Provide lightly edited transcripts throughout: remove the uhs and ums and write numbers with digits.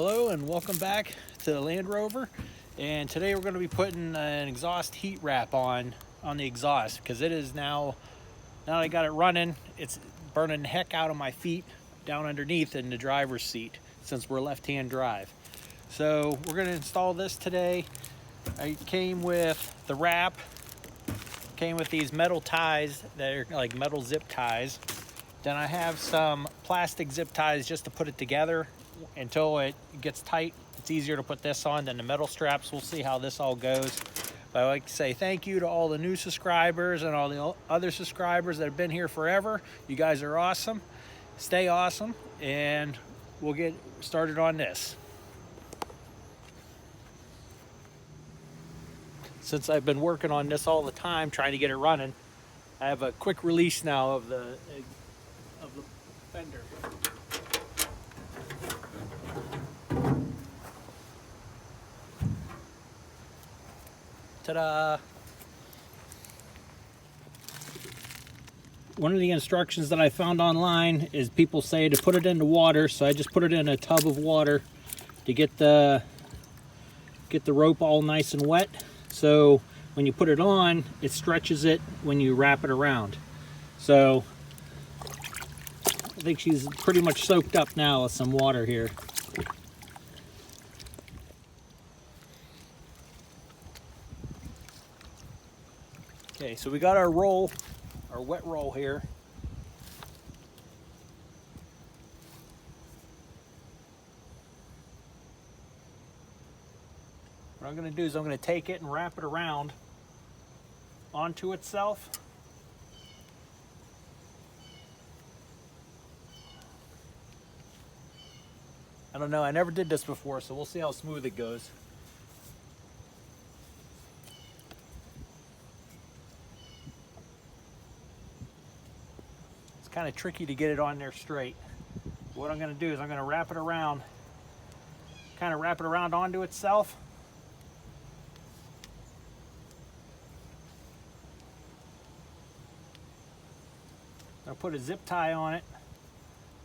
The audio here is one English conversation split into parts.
Hello and welcome back to the Land Rover, and today we're going to be putting an exhaust heat wrap on the exhaust because it is now that I got it running, it's burning the heck out of my feet down underneath in the driver's seat since we're left-hand drive. So we're going to install this today. I came with the wrap, came with these metal ties that are like metal zip ties. Then I have some plastic zip ties just to put it together until it gets tight. It's easier to put this on than the metal straps. We'll see how this all goes. But I'd like to say thank you to all the new subscribers and all the other subscribers that have been here forever. You guys are awesome. Stay awesome, and we'll get started on this. Since I've been working on this all the time, trying to get it running, I have a quick release now of the fender. Ta-da! One of the instructions that I found online is people say to put it into water, so I just put it in a tub of water to get the rope all nice and wet. So when you put it on, it stretches it when you wrap it around. So I think she's pretty much soaked up now with some water here. Okay, so we got our roll, our wet roll here. What I'm going to do is I'm going to take it and wrap it around onto itself. I don't know, I never did this before, so we'll see how smooth it goes. It's kind of tricky to get it on there straight. What I'm going to do is I'm going to wrap it around, kind of wrap it around onto itself. I'll put a zip tie on it.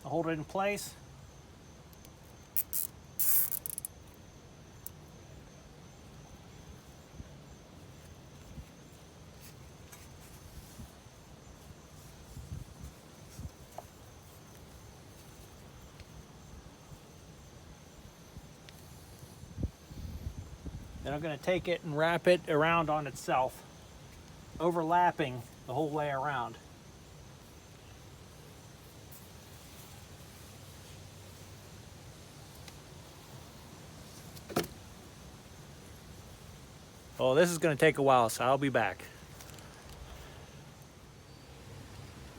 I'll hold it in place. Then I'm going to take it and wrap it around on itself, overlapping the whole way around. Oh, this is going to take a while, so I'll be back.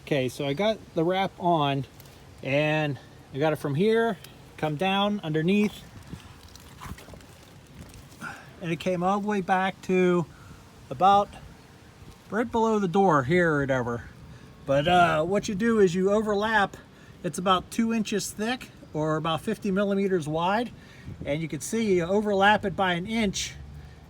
Okay, so I got the wrap on, and I got it from here, come down underneath, and it came all the way back to about right below the door here or whatever. But what you do is you overlap. It's about 2 inches thick or about 50 millimeters wide, and you can see you overlap it by an inch,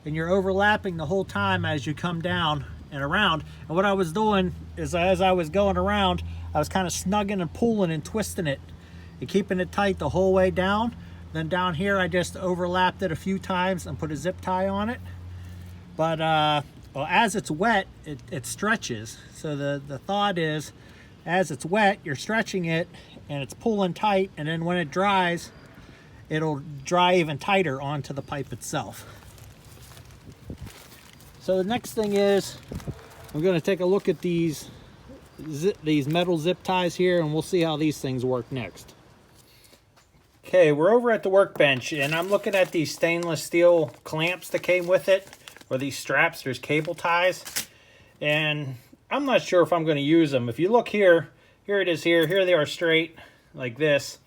and you're overlapping the whole time as you come down and around. And what I was doing is, as I was going around, I was kind of snugging and pulling and twisting it and keeping it tight the whole way down. Then down here I just overlapped it a few times and put a zip tie on it. But well, as it's wet, it stretches. So the thought is, as it's wet, you're stretching it and it's pulling tight, and then when it dries, it'll dry even tighter onto the pipe itself. So the next thing is, I'm going to take a look at these metal zip ties here, and we'll see how these things work next. Okay, we're over at the workbench, and I'm looking at these stainless steel clamps that came with it, or these straps. There's cable ties, and I'm not sure if I'm going to use them. If you look here, here it is here they are straight like this.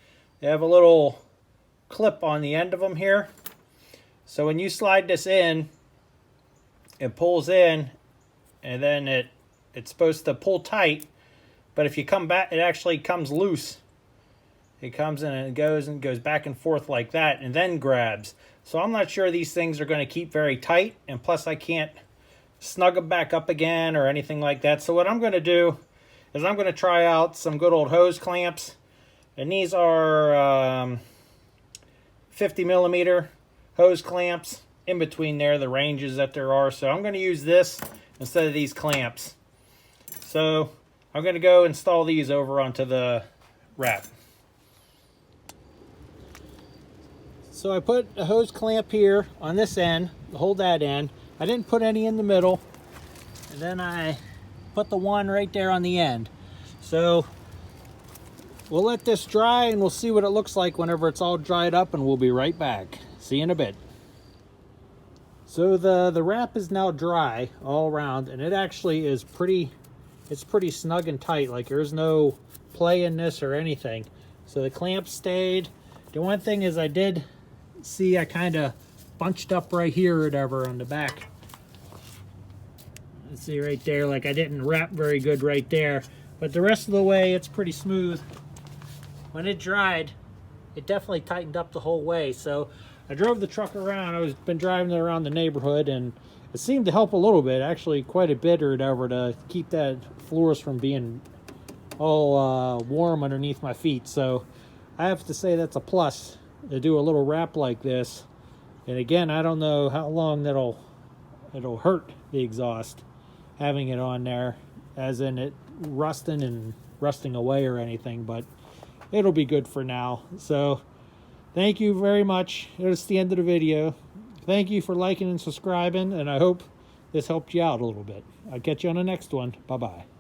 They have a little clip on the end of them here. So when you slide this in, it pulls in, and then it's supposed to pull tight, but if you come back, it actually comes loose. It comes in and it goes back and forth like that, and then grabs. So I'm not sure these things are going to keep very tight, and plus I can't snug them back up again or anything like that. So what I'm going to do is I'm going to try out some good old hose clamps, and these are 50mm hose clamps in between there, the ranges that there are. So I'm going to use this instead of these clamps. So I'm going to go install these over onto the wrap. So I put a hose clamp here on this end to hold that in. I didn't put any in the middle. And then I put the one right there on the end. So we'll let this dry and we'll see what it looks like whenever it's all dried up, and we'll be right back. See you in a bit. So the wrap is now dry all around, and it actually is pretty snug and tight. Like there's no play in this or anything. So the clamp stayed. The one thing is I did see I kind of bunched up right here or whatever on the back. Let's see right there, like I didn't wrap very good right there. But the rest of the way, it's pretty smooth. When it dried, it definitely tightened up the whole way. So I drove the truck around. I've been driving it around the neighborhood, and it seemed to help a little bit, actually quite a bit or whatever, to keep that floors from being all warm underneath my feet. So I have to say that's a plus to do a little wrap like this. And again, I don't know how long it'll hurt the exhaust having it on there, as in it rusting away or anything, but it'll be good for now. So thank you very much. It's the end of the video. Thank you for liking and subscribing, and I hope this helped you out a little bit. I'll catch you on the next one. Bye-bye.